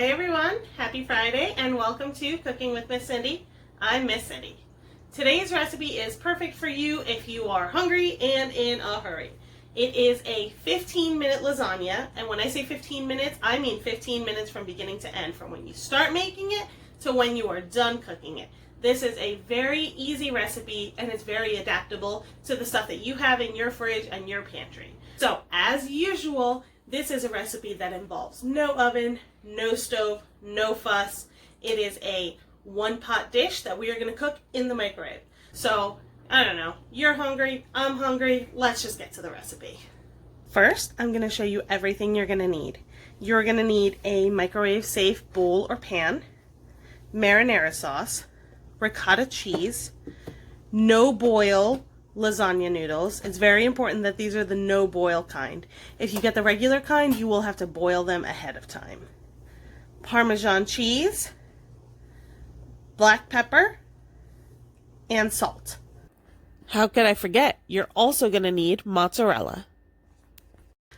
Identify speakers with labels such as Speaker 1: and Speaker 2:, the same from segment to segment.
Speaker 1: Hey everyone, happy Friday and welcome to Cooking with Miss Cindy. I'm Miss Cindy. Today's recipe is perfect for you if you are hungry and in a hurry. It is a 15-minute lasagna, and when I say 15 minutes, I mean 15 minutes from beginning to end, from when you start making it to when you are done cooking it. This is a very easy recipe and it's very adaptable to the stuff that you have in your fridge and your pantry. So, as usual, this is a recipe that involves no oven, no stove, no fuss. It is a one-pot dish that we are going to cook in the microwave. So, I don't know, you're hungry, I'm hungry, let's just get to the recipe. First, I'm going to show you everything you're going to need. You're going to need a microwave-safe bowl or pan, marinara sauce, ricotta cheese, no-boil lasagna noodles. It's very important that these are the no-boil kind. If you get the regular kind, you will have to boil them ahead of time. Parmesan cheese, black pepper, and salt. How could I forget? You're also going to need mozzarella.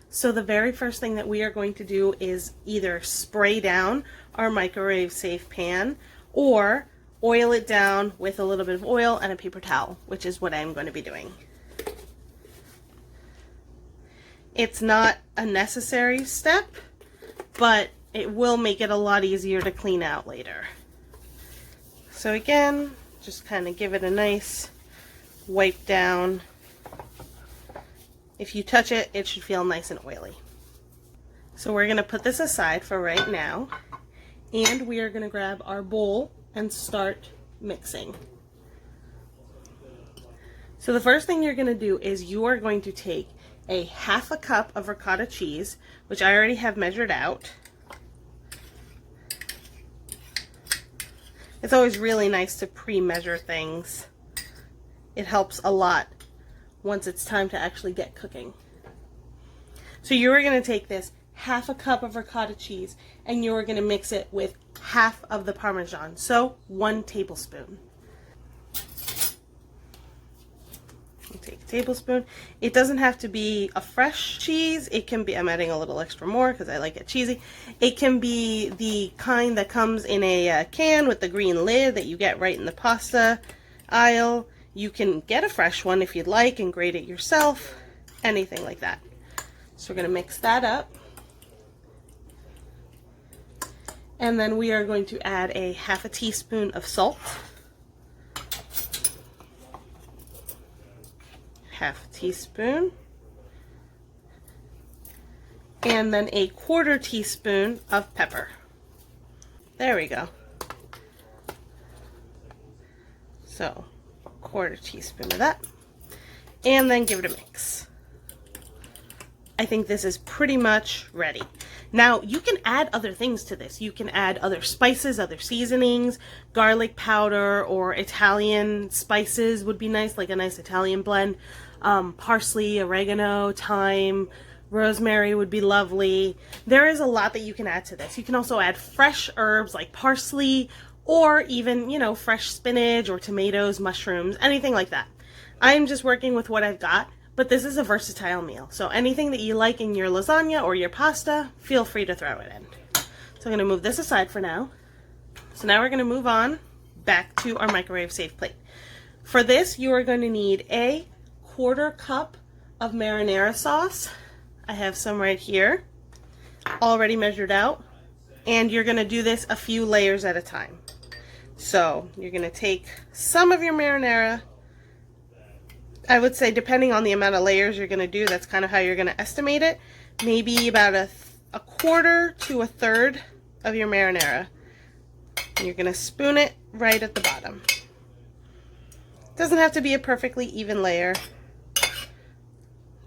Speaker 1: So the very first thing that we are going to do is either spray down our microwave-safe pan or oil it down with a little bit of oil and a paper towel, which is what I'm going to be doing. It's not a necessary step, but it will make it a lot easier to clean out later. So again, just kind of give it a nice wipe down. If you touch it, it should feel nice and oily. So we're going to put this aside for right now, and we are going to grab our bowl and start mixing. So the first thing you're going to do is you are going to take a half a cup of ricotta cheese, which I already have measured out. It's always really nice to pre-measure things. It helps a lot once it's time to actually get cooking. So you are going to take this half a cup of ricotta cheese and you are going to mix it with half of the Parmesan, so 1 tablespoon. Take a tablespoon. It doesn't have to be a fresh cheese. It can be, I'm adding a little extra more because I like it cheesy. It can be the kind that comes in a can with the green lid that you get right in the pasta aisle. You can get a fresh one if you'd like and grate it yourself, anything like that. So we're going to mix that up. And then we are going to add a half a teaspoon of salt, half a teaspoon, and then a 1/4 teaspoon of pepper. There we go. So 1/4 teaspoon of that, and then give it a mix. I think this is pretty much ready. Now, you can add other things to this. You can add other spices, other seasonings, garlic powder, or Italian spices would be nice, like a nice Italian blend. Parsley, oregano, thyme, rosemary would be lovely. There is a lot that you can add to this. You can also add fresh herbs like parsley, or even, you know, fresh spinach or tomatoes, mushrooms, anything like that. I'm just working with what I've got. But this is a versatile meal, so anything that you like in your lasagna or your pasta, feel free to throw it in. So I'm going to move this aside for now. So now we're going to move on back to our microwave-safe plate. For this, you are going to need a 1/4 cup of marinara sauce. I have some right here, already measured out. And you're going to do this a few layers at a time. So you're going to take some of your marinara. I would say depending on the amount of layers you're going to do, that's kind of how you're going to estimate it. Maybe about a 1/4 to 1/3 of your marinara. And you're going to spoon it right at the bottom. It doesn't have to be a perfectly even layer,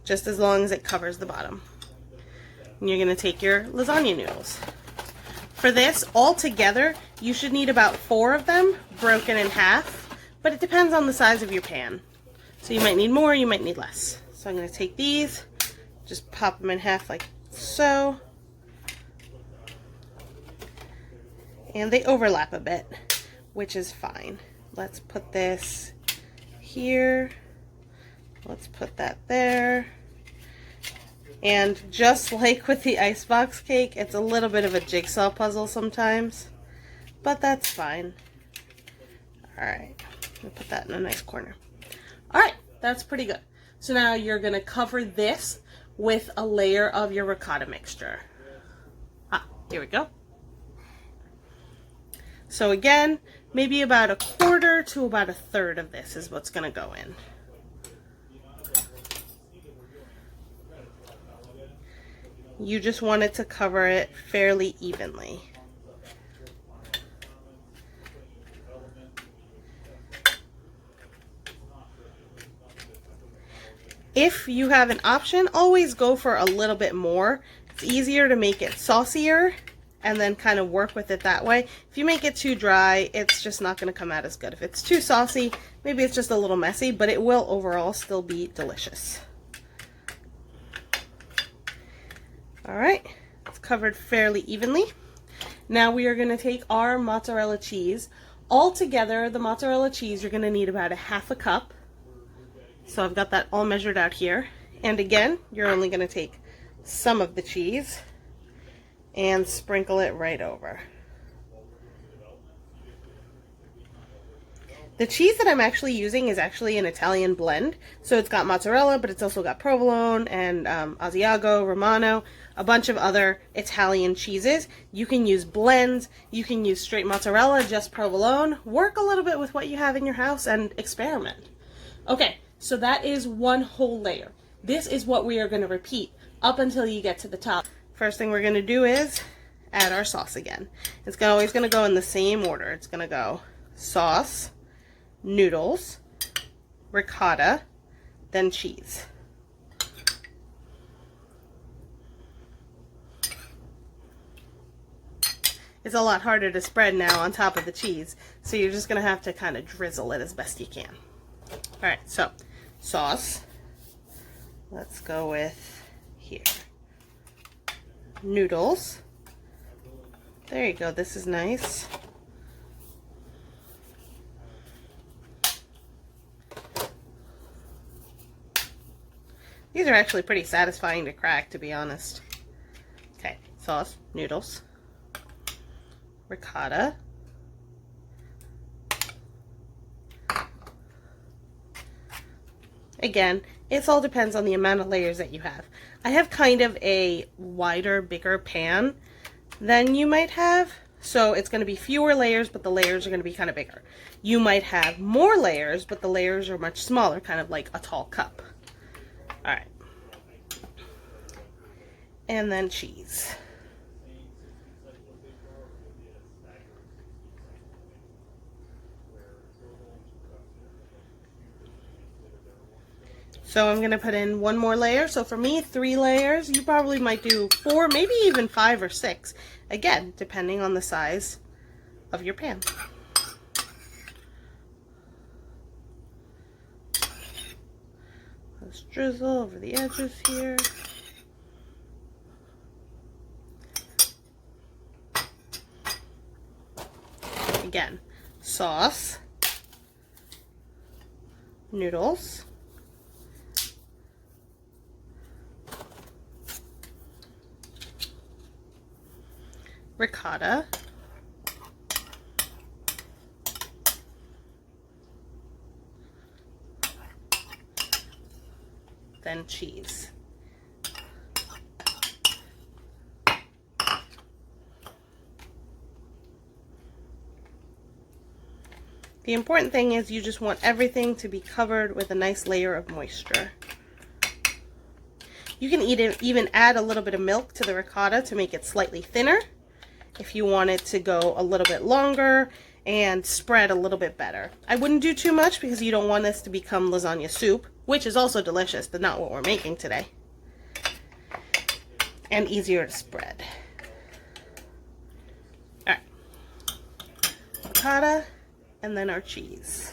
Speaker 1: just as long as it covers the bottom. And you're going to take your lasagna noodles. For this, all together, you should need about 4 of them broken in half, but it depends on the size of your pan. So you might need more, you might need less. So I'm going to take these, just pop them in half like so. And they overlap a bit, which is fine. Let's put this here. Let's put that there. And just like with the icebox cake, it's a little bit of a jigsaw puzzle sometimes, but that's fine. Alright, I'll put that in a nice corner. Alright, that's pretty good. So now you're going to cover this with a layer of your ricotta mixture. Here we go. So again, maybe about a quarter to about a third of this is what's going to go in. You just want it to cover it fairly evenly. If you have an option, always go for a little bit more. It's easier to make it saucier and then kind of work with it that way. If you make it too dry, it's just not going to come out as good. If it's too saucy, maybe it's just a little messy, but it will overall still be delicious. Alright, it's covered fairly evenly. Now we are going to take our mozzarella cheese. Altogether, the mozzarella cheese, you're going to need about a half a cup. So I've got that all measured out here. And again, you're only going to take some of the cheese and sprinkle it right over. The cheese that I'm actually using is actually an Italian blend. So it's got mozzarella, but it's also got provolone and Asiago, Romano, a bunch of other Italian cheeses. You can use blends, you can use straight mozzarella, just provolone. Work a little bit with what you have in your house and experiment. Okay, so that is one whole layer. This is what we are going to repeat up until you get to the top. First thing we're going to do is add our sauce again. It's always going to go in the same order. It's going to go sauce, noodles, ricotta, then cheese. It's a lot harder to spread now on top of the cheese, so you're just going to have to kind of drizzle it as best you can. Alright, so sauce, let's go with here. Noodles, there you go, this is nice. These are actually pretty satisfying to crack, to be honest. Okay, sauce, noodles, ricotta, again, it all depends on the amount of layers that you have. I have kind of a wider, bigger pan than you might have, so it's going to be fewer layers, but the layers are going to be kind of bigger. You might have more layers, but the layers are much smaller, kind of like a tall cup. Alright. And then cheese. So I'm going to put in one more layer. So for me, 3 layers. You probably might do 4, maybe even 5 or 6. Again, depending on the size of your pan. Let's drizzle over the edges here. Again, sauce, noodles, ricotta, then cheese. The important thing is you just want everything to be covered with a nice layer of moisture. You can even add a little bit of milk to the ricotta to make it slightly thinner if you want it to go a little bit longer and spread a little bit better. I wouldn't do too much because you don't want this to become lasagna soup, which is also delicious, but not what we're making today. And easier to spread. Alright. Ricotta, and then our cheese.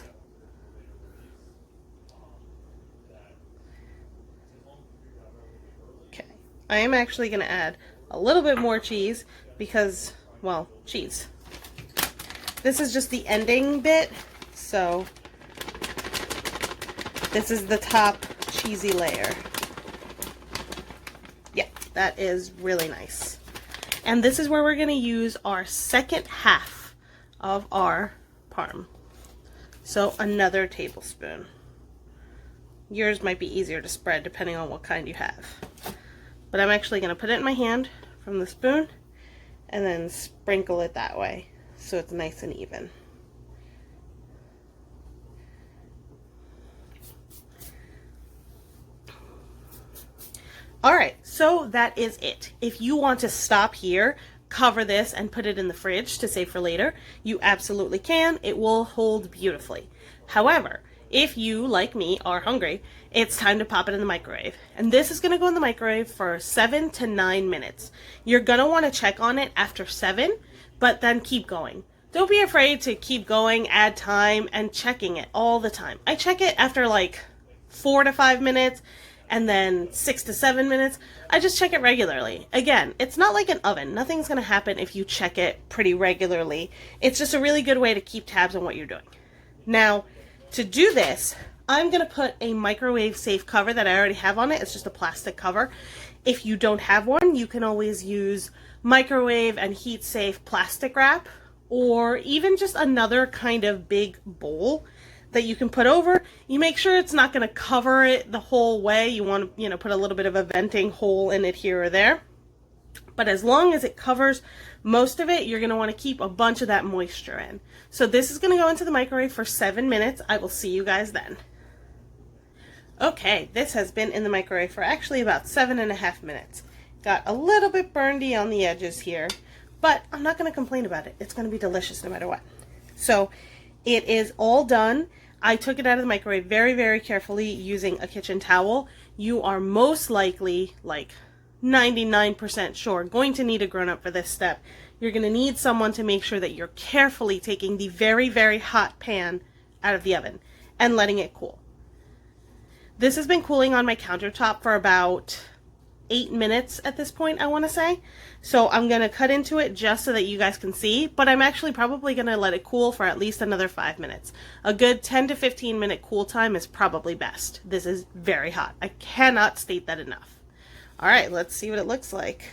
Speaker 1: Okay. I am actually going to add a little bit more cheese because, well, cheese. This is just the ending bit, so this is the top cheesy layer. That is really nice. And this is where we're going to use our second half of our parm. So another tablespoon. Yours might be easier to spread depending on what kind you have. But I'm actually going to put it in my hand from the spoon and then sprinkle it that way so it's nice and even. Alright, so that is it. If you want to stop here, cover this and put it in the fridge to save for later, you absolutely can. It will hold beautifully. However, if you, like me, are hungry, it's time to pop it in the microwave. And this is going to go in the microwave for 7 to 9 minutes. You're going to want to check on it after 7, but then keep going. Don't be afraid to keep going, add time, and checking it all the time. I check it after like 4 to 5 minutes, and then 6 to 7 minutes. I just check it regularly. Again, it's not like an oven. Nothing's going to happen if you check it pretty regularly. It's just a really good way to keep tabs on what you're doing. Now, to do this, I'm going to put a microwave safe cover that I already have on it. It's just a plastic cover. If you don't have one, you can always use microwave and heat safe plastic wrap, or even just another kind of big bowl that you can put over. You make sure it's not going to cover it the whole way. You want to, put a little bit of a venting hole in it here or there. But as long as it covers most of it, you're going to want to keep a bunch of that moisture in. So this is going to go into the microwave for 7 minutes. I will see you guys then. Okay, this has been in the microwave for actually about 7.5 minutes. Got a little bit burnedy on the edges here, but I'm not going to complain about it. It's going to be delicious no matter what. So it is all done. I took it out of the microwave very, very carefully using a kitchen towel. You are most likely, like 99% sure, going to need a grown-up for this step. You're going to need someone to make sure that you're carefully taking the very, very hot pan out of the oven and letting it cool. This has been cooling on my countertop for about 8 minutes at this point, I want to say. So I'm going to cut into it just so that you guys can see, but I'm actually probably going to let it cool for at least another 5 minutes. A good 10 to 15 minute cool time is probably best. This is very hot. I cannot state that enough. All right, let's see what it looks like.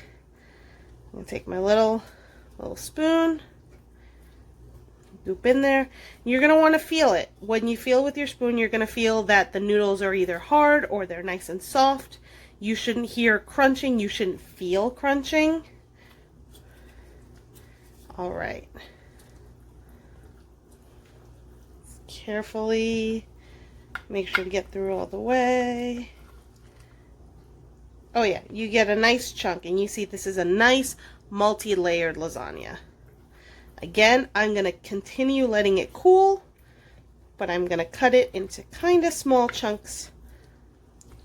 Speaker 1: I'm going to take my little spoon, doop in there. You're going to want to feel it. When you feel with your spoon, you're going to feel that the noodles are either hard or they're nice and soft. You shouldn't hear crunching. You shouldn't feel crunching. All right. Carefully make sure to get through all the way. Oh yeah, you get a nice chunk, and you see this is a nice multi-layered lasagna. Again, I'm going to continue letting it cool, but I'm going to cut it into kind of small chunks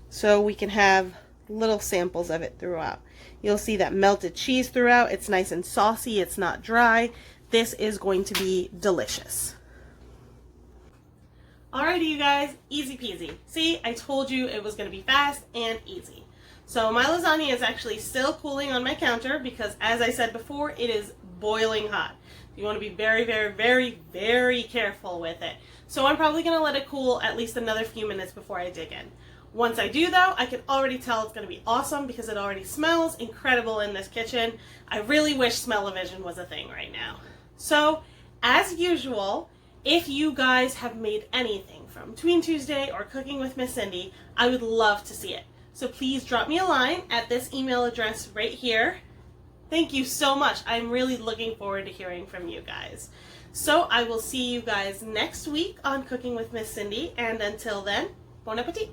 Speaker 1: so we can have little samples of it throughout. You'll see that melted cheese throughout. It's nice and saucy. It's not dry. This is going to be delicious. Alrighty, you guys, easy peasy. See, I told you it was going to be fast and easy. So my lasagna is actually still cooling on my counter because, as I said before, it is boiling hot. You want to be very, very, very, very careful with it. So I'm probably going to let it cool at least another few minutes before I dig in. Once I do, though, I can already tell it's going to be awesome because it already smells incredible in this kitchen. I really wish smell-o-vision was a thing right now. So, as usual, if you guys have made anything from Tween Tuesday or Cooking with Miss Cindy, I would love to see it. So please drop me a line at this email address right here. Thank you so much. I'm really looking forward to hearing from you guys. So I will see you guys next week on Cooking with Miss Cindy, and until then, bon appetit.